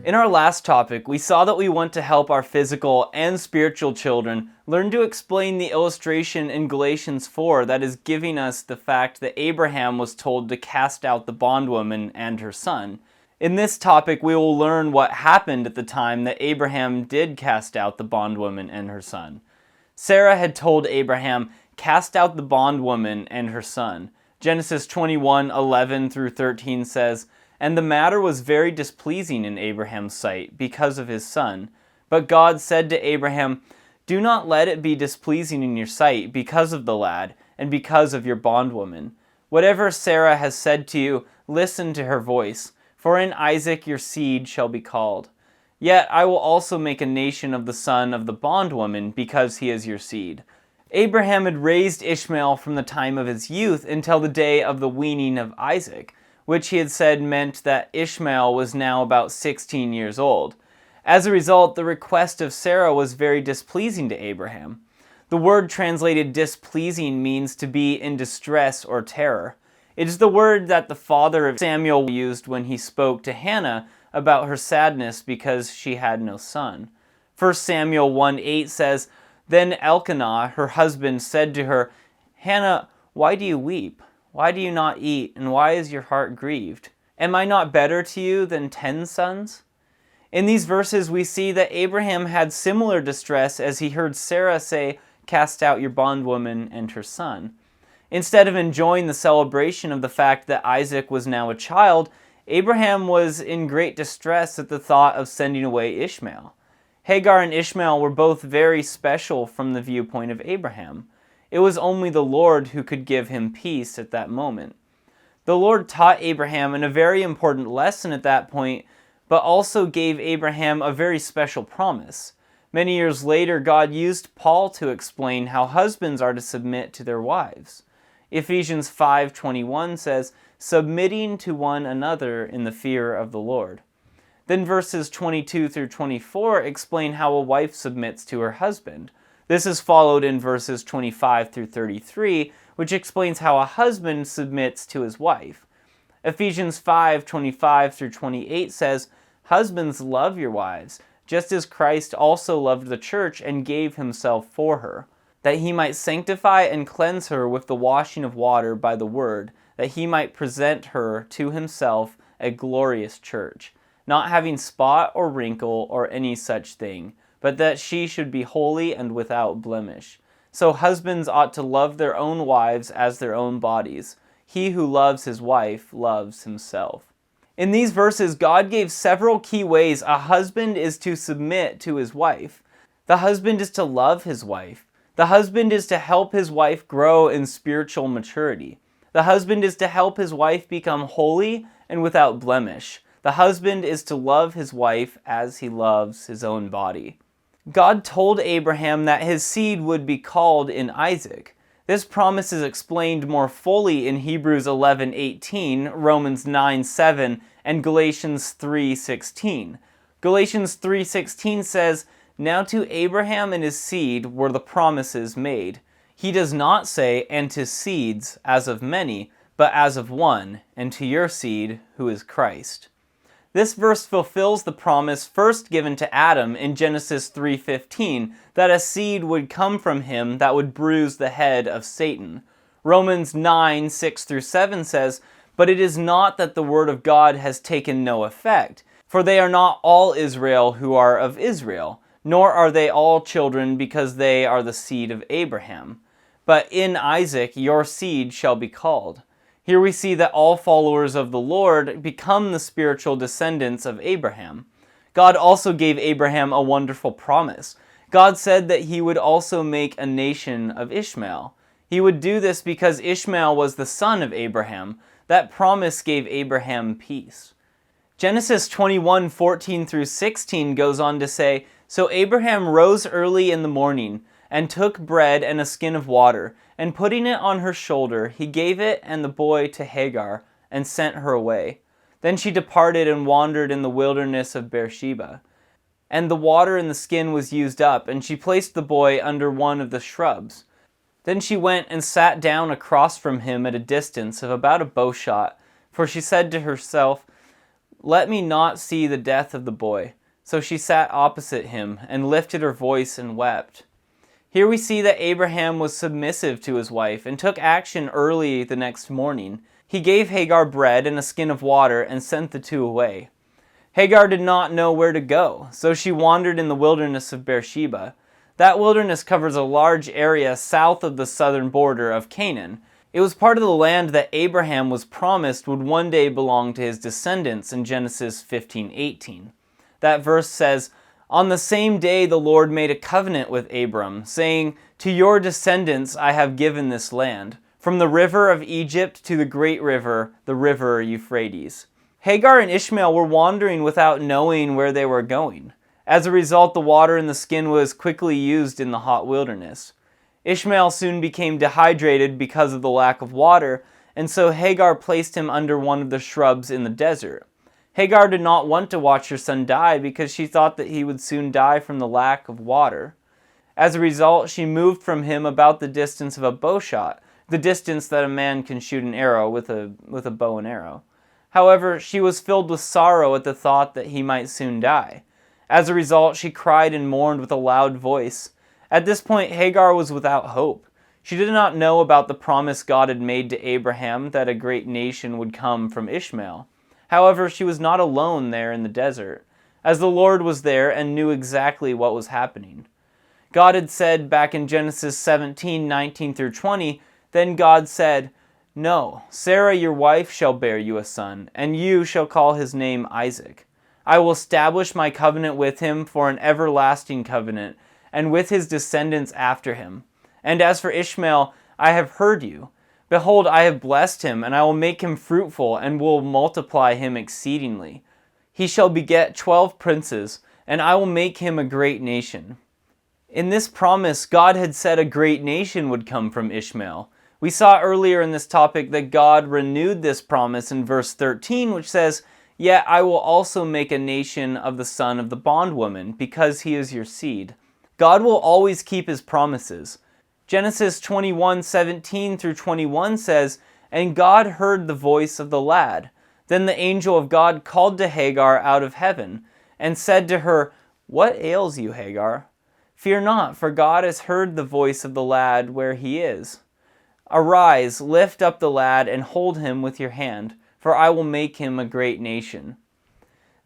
In our last topic, we saw that we want to help our physical and spiritual children learn to explain the illustration in Galatians 4 that is giving us the fact that Abraham was told to cast out the bondwoman and her son. In this topic, we will learn what happened at the time that Abraham did cast out the bondwoman and her son. Sarah had told Abraham, "Cast out the bondwoman and her son." Genesis 21:11 through 13 says, "And the matter was very displeasing in Abraham's sight because of his son. But God said to Abraham, 'Do not let it be displeasing in your sight because of the lad and because of your bondwoman. Whatever Sarah has said to you, listen to her voice, for in Isaac your seed shall be called. Yet I will also make a nation of the son of the bondwoman because he is your seed.'" Abraham had raised Ishmael from the time of his youth until the day of the weaning of Isaac, which he had said meant that Ishmael was now about 16 years old. As a result, the request of Sarah was very displeasing to Abraham. The word translated displeasing means to be in distress or terror. It is the word that the father of Samuel used when he spoke to Hannah about her sadness because she had no son. 1 Samuel 1:8 says, "Then Elkanah, her husband, said to her, 'Hannah, why do you weep? Why do you not eat, and why is your heart grieved? Am I not better to you than 10 sons?'" In these verses, we see that Abraham had similar distress as he heard Sarah say, "Cast out your bondwoman and her son." Instead of enjoying the celebration of the fact that Isaac was now a child, Abraham was in great distress at the thought of sending away Ishmael. Hagar and Ishmael were both very special from the viewpoint of Abraham. It was only the Lord who could give him peace at that moment. The Lord taught Abraham in a very important lesson at that point, but also gave Abraham a very special promise. Many years later, God used Paul to explain how husbands are to submit to their wives. Ephesians 5:21 says, "Submitting to one another in the fear of the Lord." Then verses 22 through 24 explain how a wife submits to her husband. This is followed in verses 25 through 33, which explains how a husband submits to his wife. Ephesians 5:25 through 28 says, "Husbands, love your wives, just as Christ also loved the church and gave himself for her, that he might sanctify and cleanse her with the washing of water by the word, that he might present her to himself a glorious church, not having spot or wrinkle or any such thing, but that she should be holy and without blemish. So husbands ought to love their own wives as their own bodies. He who loves his wife loves himself." In these verses, God gave several key ways a husband is to submit to his wife. The husband is to love his wife. The husband is to help his wife grow in spiritual maturity. The husband is to help his wife become holy and without blemish. The husband is to love his wife as he loves his own body. God told Abraham that his seed would be called in Isaac. This promise is explained more fully in Hebrews 11:18, Romans 9:7, and Galatians 3:16. Galatians 3:16 says, "Now to Abraham and his seed were the promises made." He does not say, "and to seeds, as of many, but as of one, and to your seed, who is Christ." This verse fulfills the promise first given to Adam in Genesis 3:15, that a seed would come from him that would bruise the head of Satan. Romans 9:6 through 7 says, "But it is not that the word of God has taken no effect, for they are not all Israel who are of Israel, nor are they all children because they are the seed of Abraham. But in Isaac your seed shall be called." Here we see that all followers of the Lord become the spiritual descendants of Abraham. God also gave Abraham a wonderful promise. God said that he would also make a nation of Ishmael. He would do this because Ishmael was the son of Abraham. That promise gave Abraham peace. Genesis 21:14 through 16 goes on to say, "So Abraham rose early in the morning, and took bread and a skin of water, and putting it on her shoulder, he gave it and the boy to Hagar, and sent her away. Then she departed and wandered in the wilderness of Beersheba. And the water in the skin was used up, and she placed the boy under one of the shrubs. Then she went and sat down across from him at a distance of about a bow shot, for she said to herself, Let me not see the death of the boy. So she sat opposite him and lifted her voice and wept. Here we see that Abraham was submissive to his wife and took action early the next morning. He gave Hagar bread and a skin of water and sent the two away. Hagar did not know where to go, so she wandered in the wilderness of Beersheba. That wilderness covers a large area south of the southern border of Canaan. It was part of the land that Abraham was promised would one day belong to his descendants in Genesis 15:18. That verse says, "On the same day the Lord made a covenant with Abram, saying, 'To your descendants I have given this land, from the river of Egypt to the great river, the river Euphrates.'" Hagar and Ishmael were wandering without knowing where they were going. As a result, the water in the skin was quickly used in the hot wilderness. Ishmael soon became dehydrated because of the lack of water, and so Hagar placed him under one of the shrubs in the desert. Hagar did not want to watch her son die because she thought that he would soon die from the lack of water. As a result, she moved from him about the distance of a bow shot, the distance that a man can shoot an arrow with a bow and arrow. However, she was filled with sorrow at the thought that he might soon die. As a result, she cried and mourned with a loud voice. At this point, Hagar was without hope. She did not know about the promise God had made to Abraham that a great nation would come from Ishmael. However, she was not alone there in the desert, as the Lord was there and knew exactly what was happening. God had said back in Genesis 17:19-20, "Then God said, 'No, Sarah your wife shall bear you a son, and you shall call his name Isaac. I will establish my covenant with him for an everlasting covenant, and with his descendants after him. And as for Ishmael, I have heard you. Behold, I have blessed him, and I will make him fruitful, and will multiply him exceedingly. He shall beget 12 princes, and I will make him a great nation.'" In this promise, God had said a great nation would come from Ishmael. We saw earlier in this topic that God renewed this promise in verse 13, which says, "Yet I will also make a nation of the son of the bondwoman, because he is your seed." God will always keep his promises. Genesis 21:17-21 says, "And God heard the voice of the lad. Then the angel of God called to Hagar out of heaven, and said to her, 'What ails you, Hagar? Fear not, for God has heard the voice of the lad where he is. Arise, lift up the lad, and hold him with your hand, for I will make him a great nation.'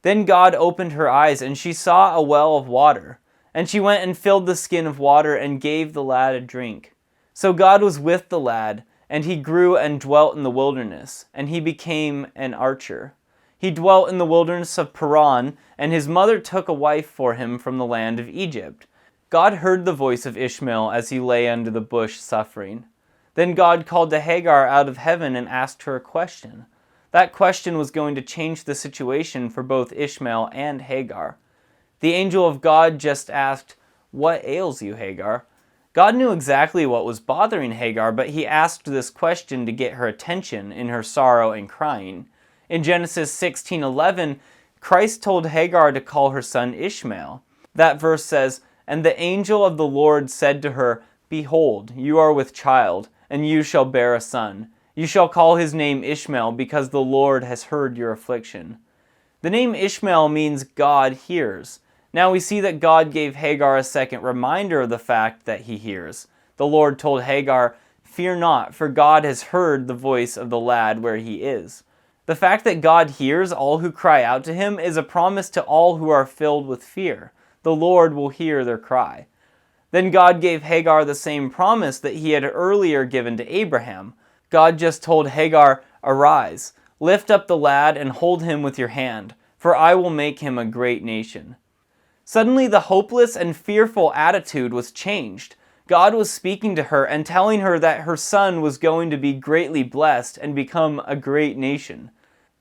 Then God opened her eyes, and she saw a well of water. And she went and filled the skin of water and gave the lad a drink. So God was with the lad, and he grew and dwelt in the wilderness, and he became an archer. He dwelt in the wilderness of Paran, and his mother took a wife for him from the land of Egypt. God heard the voice of Ishmael as he lay under the bush suffering. Then God called to Hagar out of heaven and asked her a question. That question was going to change the situation for both Ishmael and Hagar. The angel of God just asked, "What ails you, Hagar?" God knew exactly what was bothering Hagar, but he asked this question to get her attention in her sorrow and crying. In Genesis 16:11, Christ told Hagar to call her son Ishmael. That verse says, "And the angel of the Lord said to her, Behold, you are with child, and you shall bear a son. You shall call his name Ishmael, because the Lord has heard your affliction." The name Ishmael means God hears. Now we see that God gave Hagar a second reminder of the fact that he hears. The Lord told Hagar, "Fear not, for God has heard the voice of the lad where he is." The fact that God hears all who cry out to him is a promise to all who are filled with fear. The Lord will hear their cry. Then God gave Hagar the same promise that he had earlier given to Abraham. God just told Hagar, "Arise, lift up the lad and hold him with your hand, for I will make him a great nation." Suddenly the hopeless and fearful attitude was changed. God was speaking to her and telling her that her son was going to be greatly blessed and become a great nation.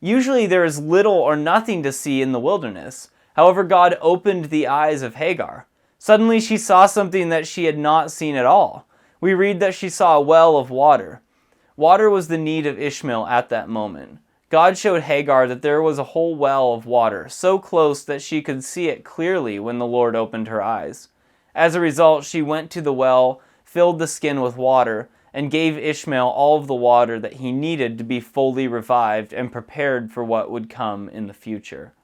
Usually there is little or nothing to see in the wilderness. However, God opened the eyes of Hagar. Suddenly she saw something that she had not seen at all. We read that she saw a well of water. Water was the need of Ishmael at that moment. God showed Hagar that there was a whole well of water, so close that she could see it clearly when the Lord opened her eyes. As a result, she went to the well, filled the skin with water, and gave Ishmael all of the water that he needed to be fully revived and prepared for what would come in the future.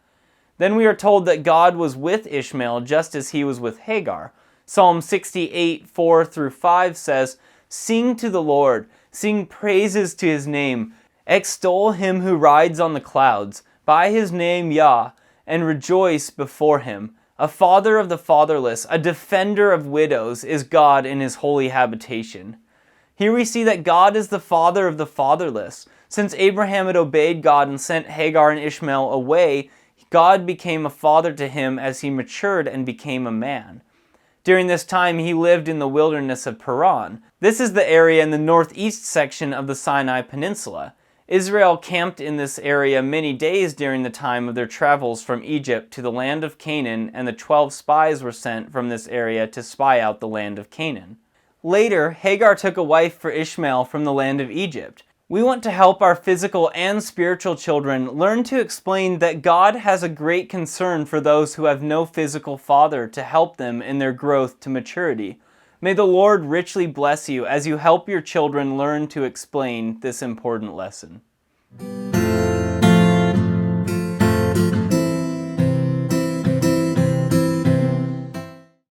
Then we are told that God was with Ishmael just as he was with Hagar. Psalm 68, 4 through 5 says, "Sing to the Lord, sing praises to his name, extol him who rides on the clouds, by his name Yah, and rejoice before him. A father of the fatherless, a defender of widows, is God in his holy habitation." Here we see that God is the father of the fatherless. Since Abraham had obeyed God and sent Hagar and Ishmael away, God became a father to him as he matured and became a man. During this time, he lived in the wilderness of Paran. This is the area in the northeast section of the Sinai Peninsula. Israel camped in this area many days during the time of their travels from Egypt to the land of Canaan, and the 12 spies were sent from this area to spy out the land of Canaan. Later, Hagar took a wife for Ishmael from the land of Egypt. We want to help our physical and spiritual children learn to explain that God has a great concern for those who have no physical father to help them in their growth to maturity. May the Lord richly bless you as you help your children learn to explain this important lesson.